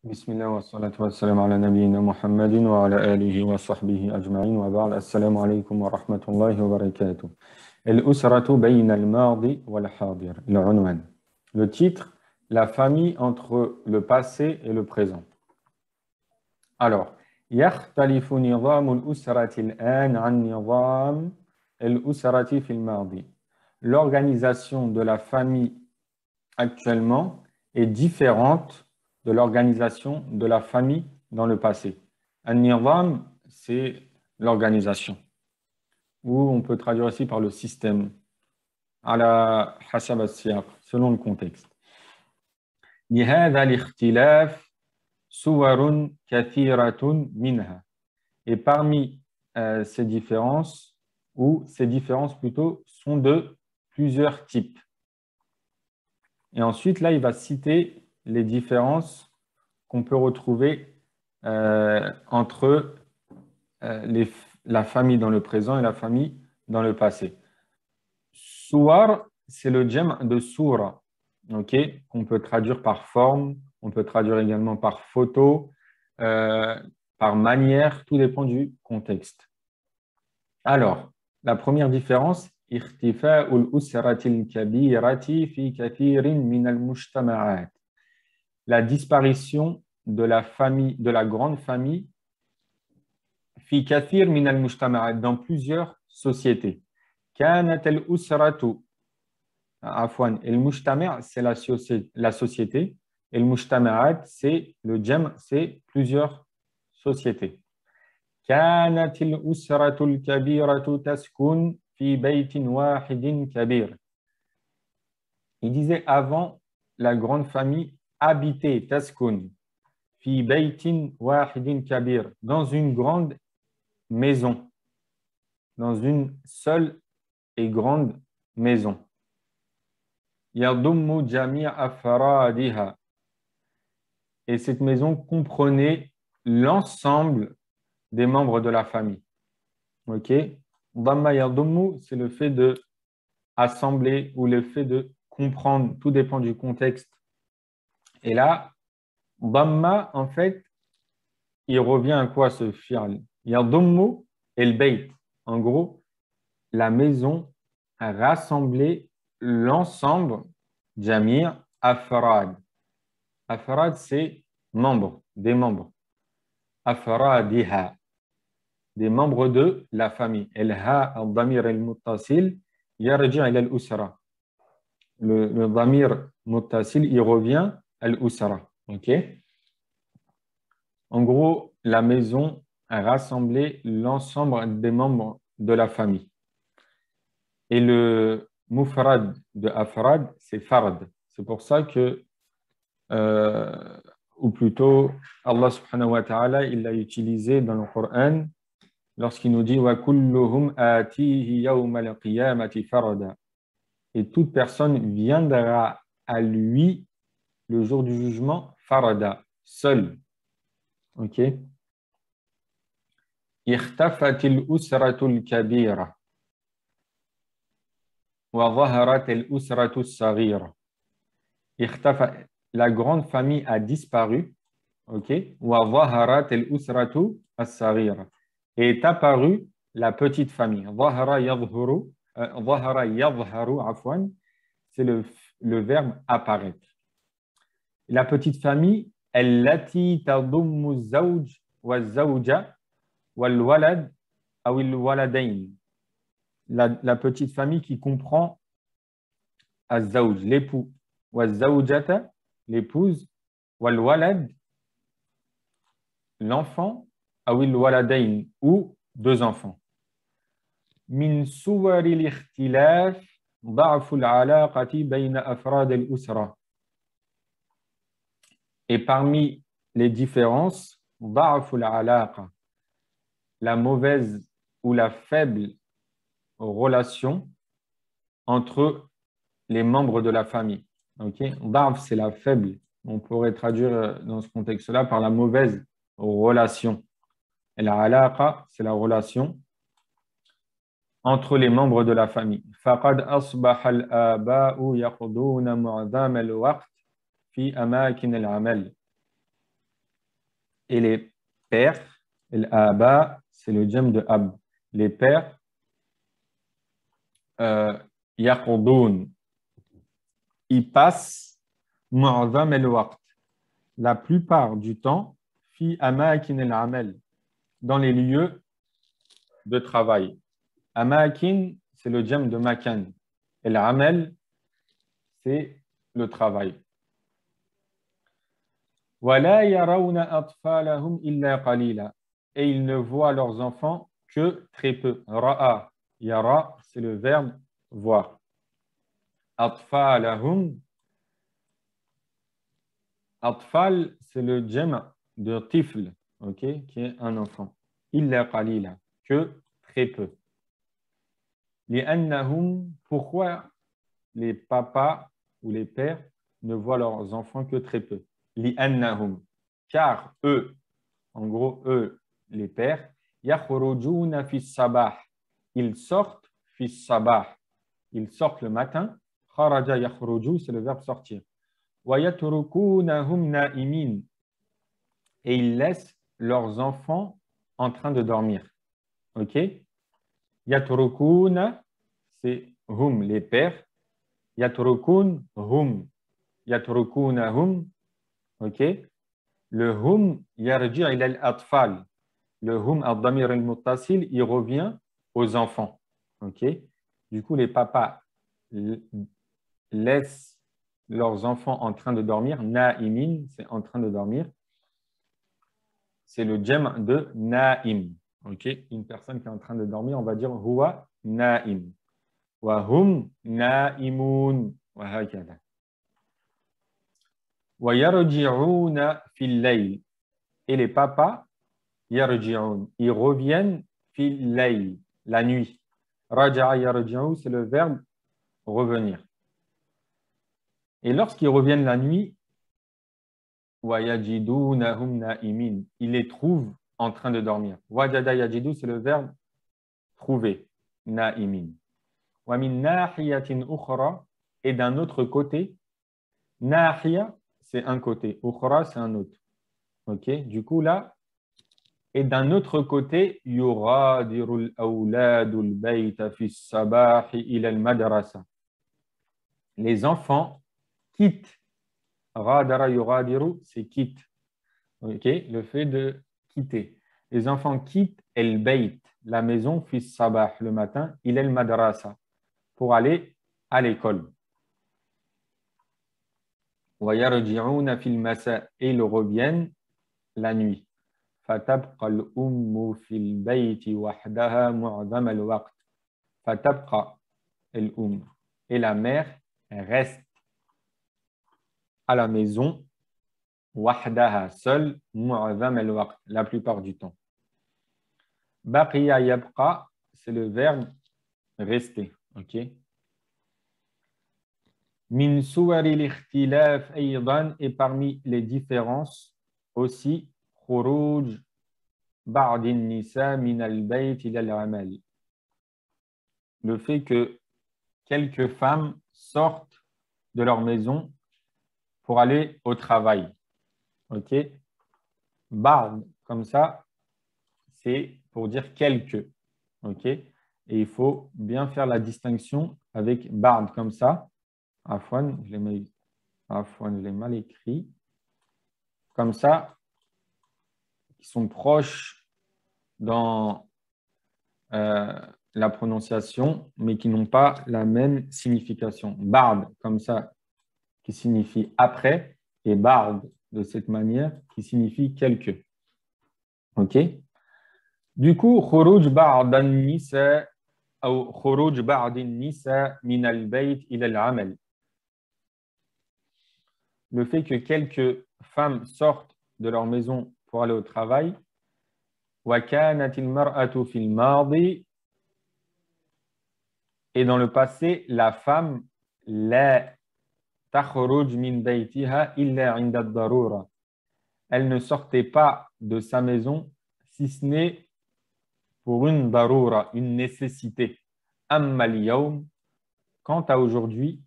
بسم الله والصلاة والسلام على نبينا محمد وعلى آله وصحبه أجمعين وبعد السلام عليكم ورحمة الله وبركاته. الأسرة بين الماضي والحاضر. العنوان. Le titre, la famille entre le passé et le présent. Alors, يختلف نظام الأسرة الآن عن نظام الأسرة في الماضي. L'organisation de la famille actuellement est différente de l'organisation de la famille dans le passé. An-nizam, c'est l'organisation, ou on peut traduire aussi par le système, ala hasab as-siyaq, selon le contexte. لهذا الاختلاف صور كثيرة منها. Et parmi ces différences, ou ces différences plutôt, sont de plusieurs types. Et ensuite, là, il va citer les différences qu'on peut retrouver entre la famille dans le présent et la famille dans le passé. Suwar, c'est le djem de soura, okay, qu'on peut traduire par forme, on peut traduire également par photo, par manière, tout dépend du contexte. Alors, la première différence, اختفاء الأسرة الكبيرة في كثير من المجتمعات. La disparition de la famille, de la grande famille, في كثير من المجتمعات, dans plusieurs sociétés. كانت الأسرة, عفوا, المجتمع, c'est la société, et المجتمعات, c'est le djem, c'est plusieurs sociétés. كانت الأسرة الكبيرة تسكن في بيت واحد كبير. Il disait avant, la grande famille habitait, taskun, fi baytin wahidin kabir, dans une grande maison, dans une seule et grande maison. Yadummu jami' afradiha. Et cette maison comprenait l'ensemble des membres de la famille. Ok? Damma yadummu, c'est le fait de assembler ou le fait de comprendre, tout dépend du contexte. Et là, Damma, en fait, il revient à quoi ce fi'al? Yadummu el bayt. En gros, la maison a rassemblé l'ensemble, Jamir, Afrad. Afrad, c'est membres, des membres. Afradiha, des membres de la famille. El-ha, al-damir el-muttasil, yarji' ila al-usra. Le damir muttasil, il revient à l'usra. Ok? En gros, la maison a rassemblé l'ensemble des membres de la famille. Et le mufrad de afrad, c'est fard. C'est pour ça que, ou plutôt, Allah subhanahu wa ta'ala, il l'a utilisé dans le Coran lorsqu'il nous dit wa kulluhum atihi yawma al-qiyamati farada. Et toute personne viendra à lui le jour du jugement farada, seul. Ok? اختفت الأسرة الكبيرة وظهرت الأسرة الصغيرة. اختفت, la grande famille a disparu. Ok? وظهرت الأسرة الصغيرة. Et est apparue la petite famille. ظهر يظهر, ظهر يظهر عفوا, c'est le verbe apparaître. La petite famille, التي تضم الزوج والزوجة والولد أو الولدين. La petite famille qui comprend الزوج, l'époux, والزوجة, l'épouse, والولد, l'enfant, أو الولدين, ou deux enfants. من صور الاختلاف ضعف العلاقة بين أفراد الأسرة. Et parmi les différences, ضعف العلاقة, la mauvaise ou la faible relation entre les membres de la famille. Okay? ضعف, c'est la faible. On pourrait traduire dans ce contexte-là par la mauvaise relation. Et la alaqa, c'est la relation entre les membres de la famille. فقد أصبح الآباء يقضون معظم الوقت في أماكن العمل. Et les pères, l'aba, c'est le djem de ab. Les pères, yaqudun, ils passent mu'adham al-waqt, la plupart du temps, fi amakin al-amal, dans les lieux de travail. Amakin, c'est le djem de makan. Et l'amal, c'est le travail. وَلَا يَرَوْنَ أَطْفَالَهُمْ إِلَّا قَلِيلًا. Et ils ne voient leurs enfants que très peu. Ra'a, yara, c'est le verbe voir. أطفالهم, أطفال, c'est le djem de tifl, okay, qui est un enfant. إِلَّا قَلِيلًا, que très peu. لأنهم, pourquoi les papas ou les pères ne voient leurs enfants que très peu? لأنهم, car eux, en gros, eux, les pères, يخرجون في الصباح, ils sortent في الصباح, ils sortent le matin. خرج يخرج, c'est le verbe sortir. ويتركونهم نائمين, et ils laissent leurs enfants en train de dormir. Ok? يتركون, c'est hum, les pères. يتركون hum, يتركونهم. Ok? Le hum yarji' ila al-atfal. Le hum ad-damir al-muttasil, il revient aux enfants. Ok? Du coup, les papas laissent leurs enfants en train de dormir. Na'imin, c'est en train de dormir. C'est le djem de na'im. Ok? Une personne qui est en train de dormir, on va dire huwa na'im. Wa hum na'imun. Wa hakada. Wa yarji'una fil layl. Et les papas, yarji'un, ils reviennent fil layl, la nuit. Raja'a yarji'u, c'est le verbe revenir. Et lorsqu'ils reviennent la nuit, wa yajidunahum na'imin, ils les trouvent en train de dormir. Wajada yajidu, c'est le verbe trouver, na'imin. Wa min nahiyatin ukhra, et d'un autre côté, nahiya, c'est un côté, ukhra, c'est un autre. Ok, du coup là, et d'un autre côté, yuradiru al-awladu al-bayta fi as-sabahi ila al-madrasa. Les enfants quittent. Radara yuradiru, c'est quitte. Ok, le fait de quitter. Les enfants quittent al-bayt, la maison, fi as-sabah, le matin, ila al-madrasa, pour aller à l'école. Wa yarji'una fi al-masa, et ils reviennent la nuit. فتبقى الأم في البيت وحدها معظم الوقت. فتبقى الأم, et la mère reste à la maison وحدها, seule, معظم الوقت, la plupart du temps. بقي يبقى, c'est le verbe rester. Ok. من صور الاختلاف أيضا, et parmi les différences aussi خروج بعض النساء من البيت إلى العمل. Le fait que quelques femmes sortent de leur maison pour aller au travail. Ok? Ba'd, comme ça, c'est pour dire quelques. Ok? Et il faut bien faire la distinction avec ba'd comme ça. Afwan, je l'ai mal écrit. Comme ça, ils sont proches dans la prononciation, mais qui n'ont pas la même signification. Ba'd, comme ça, qui signifie après, et ba'd, de cette manière, qui signifie quelques. Ok? Du coup, khuruj ba'd an-nisa ou khuruj ba'd an-nisa min al-bayt ila al-amal. Le fait que quelques femmes sortent de leur maison pour aller au travail. Wa kanat al-mar'atu fi al-madi, et dans le passé, la femme la takhruj min baytiha illa 'inda ad-darura. Elle ne sortait pas de sa maison si ce n'est pour une darura, une nécessité. Amma al-yawm, quant à aujourd'hui,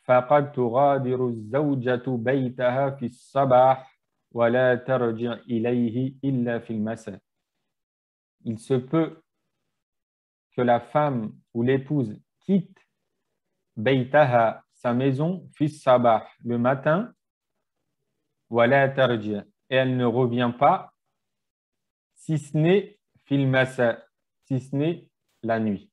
faqad tughadiru az-zawjatu baytaha fi as-sabah ولا ترجع إليه إلا في المساء. Il se peut que la femme ou l'épouse quitte بيتها, sa maison, في الصباح, le matin, ولا ترجع, et elle ne revient pas, si ce n'est في المساء, si ce n'est la nuit.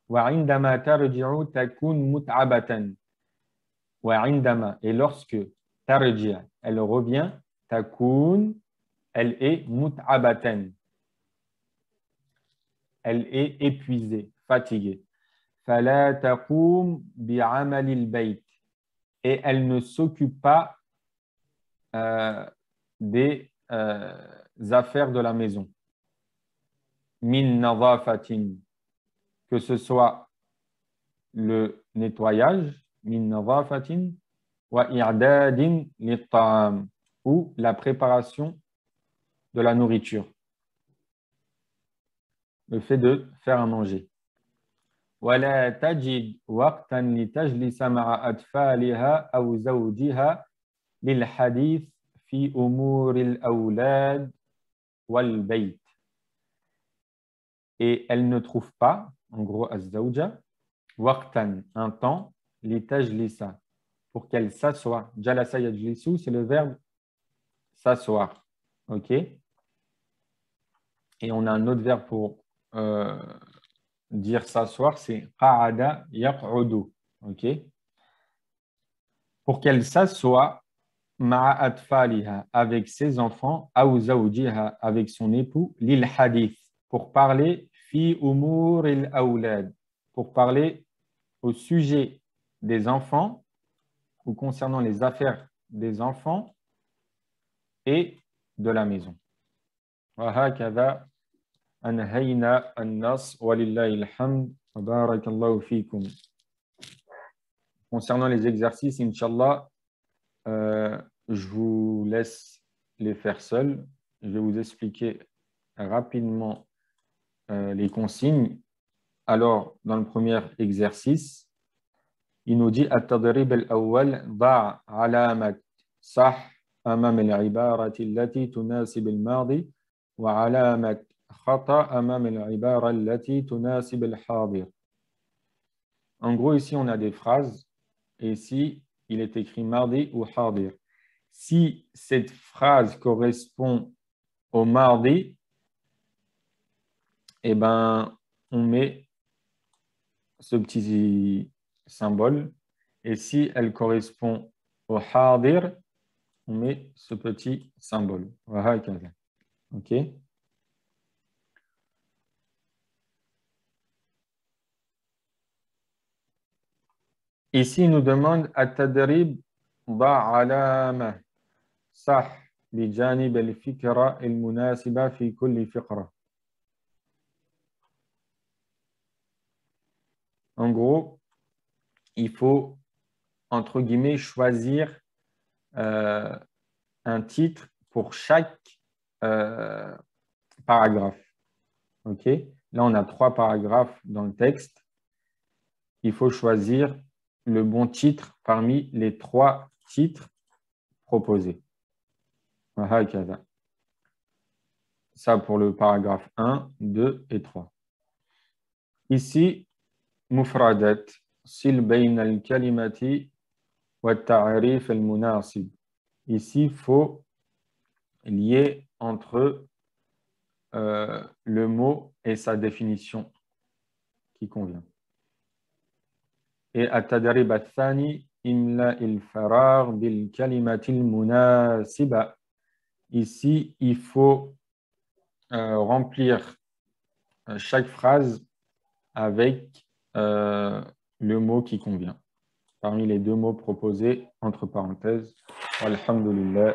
وعندما ترجع تكون متعبة. وعندما, et lorsque ترجع, elle revient, تكون, elle est متعبة. Elle est épuisée, fatiguée. فلا تقوم بعمل البيت. Et elle ne s'occupe pas des affaires de la maison. Min nadhafatin, que ce soit le nettoyage, min nadhafatin, wa i'dadin lit-ta'am, ou la préparation de la nourriture. Le fait de faire à manger. ولا تجد وقتا لتجلس مع أطفالها أو زوجها للحديث في أمور الأولاد والبيت. Et elle ne trouve pas, en gros, الزوجة, وقتا, un temps, لتجلس, pour qu'elle s'assoie. جلس يجلس, c'est le verbe s'asseoir. OK? Et on a un autre verbe pour dire s'asseoir, c'est قعد يقعد. OK? Pour qu'elle s'assoie مع أطفالها, avec ses enfants, أو زوجها, avec son époux, للحديث, pour parler في أمور الأولاد, pour parler au sujet des enfants ou concernant les affaires des enfants et de la maison. وهكذا أنهينا النص ولله الحمد وبارك الله فيكم. Concernant les exercices, Inch'Allah, je vous laisse les faire seuls. Je vais vous expliquer rapidement les consignes. Alors, dans le premier exercice, il nous dit التدريب الأول ضع علامة صح أمام العبارة التي تناسب الماضي وعلامة خطأ أمام العبارة التي تناسب الحاضر. En gros, ici, on a des phrases et ici, il est écrit mardi ou hadir. Si cette phrase correspond au mardi, eh ben, on met ce petit symbole. Et si elle correspond au hadir, on met ce petit symbole. OK? Ici, il nous demande التدريب ضع علامة صح بجانب الفكرة المناسبة في كل فقرة. En gros, il faut, entre guillemets, choisir un titre pour chaque paragraphe. OK? Là, on a 3 paragraphes dans le texte. Il faut choisir le bon titre parmi les 3 titres proposés. Ça pour le paragraphe 1, 2 et 3. Ici, مفردات صل بين الكلمة والتعريف المناسب. Ici, il faut lier entre le mot et sa définition qui convient. Et التدريب الثاني إملاء الفراغ بالكلمة المناسبة. Ici, il faut remplir chaque phrase avec le mot qui convient. Parmi les 2 mots proposés, entre parenthèses. Alhamdulillah.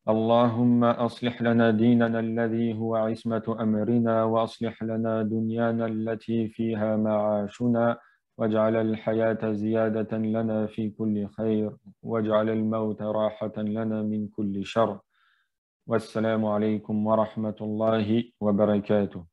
اللهم أصلح لنا ديننا الذي هو عصمة أمرنا وأصلح لنا دنيانا التي فيها معاشنا واجعل الحياة زيادة لنا في كل خير واجعل الموت راحة لنا من كل شر والسلام عليكم ورحمة الله وبركاته.